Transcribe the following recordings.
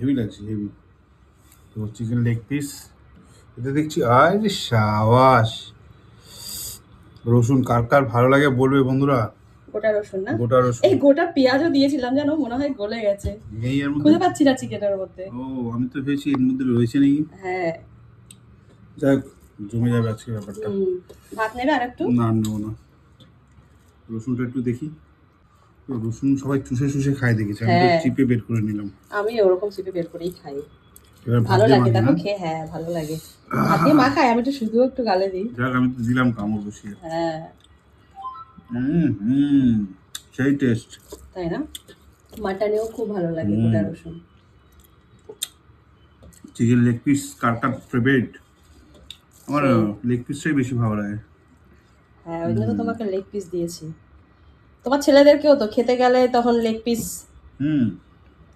Heavy লাগছে heavy. তো chicken leg piece এটা দেখছি, আরে সাবাস। রসুন কার কার ভালো লাগে বলবে বন্ধুরা। গোটা রসুন না, গোটা রসুন এই গোটা পেঁয়াজও দিয়েছিলাম জানো, মনে হয় গলে গেছে, নেই এর মধ্যে। খুঁজে পাচ্ছি না চিকেনের মধ্যে। ও, আমি তো ভেবেছি এর মধ্যে রয়েছে নাকি। হ্যাঁ। যাই হোক, জমে যাবে আজকে ব্যাপারটা। ভাত নেবে আর একটু? না, নেবো না। রসুনটা একটু দেখি। রসুন সবাই চুষে চুষে খায় দেখেছি, আমি তো হ্যাঁ, চিপে বের করে নিলাম। আমি ওরকম চিপে বের করেই খাই, এবার ভাত ভালো দিয়ে লাগে মাখি দেখো না। খেয়ে, হ্যাঁ ভালো লাগে। ভাত দিয়ে মাখাই, আমি তো শুধু একটু গালে দিই। যাক, আমি তো দিলাম কামড় বসিয়ে। হ্যাঁ। হুম, সেই টেস্ট। তাই না, মাটনেও খুব ভালো লাগে হুম। গোটা রসুন। চিকেন লেগ পিস কার কার ফেভারিট? আমার সেই। লেগ পিসটাই বেশি ভালো লাগে। হ্যাঁ, ওই জন্য তো তোমাকে লেগ পিস দিয়েছি। তোমার ছেলেদেরকেও তো খেতে গেলে তখন লেগ পিস হুম।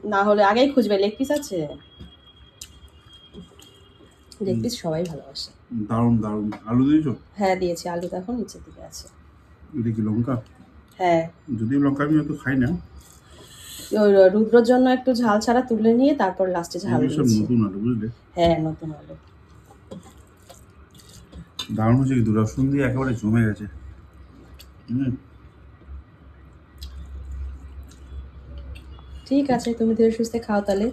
না হলে আগেই খুঁজবে লেগ পিস আছে। লেগ পিস সবাই ভালোবাসে। দারুণ দারুণ। আলু দিয়েছো? হ্যাঁ দিয়েছি, আলু তো এখন নিচের দিকে আছে। এটা কি লঙ্কা? হ্যাঁ, যদিও লঙ্কা আমি অত খাই না। ওই রুদ্রর জন্য একটু ঝাল ছাড়া তুলে নিয়ে তারপর লাস্টে ঝাল এগুলো সব দিয়েছি। নতুন আলু, বুঝলে। হ্যাঁ, নতুন আলু। দারুণ হচ্ছে কিন্তু, রসুন দিয়ে একেবারে জমে গেছে। হুম। ঠিক আছে, তুমি ধীরে সুস্থে খাও তাহলে।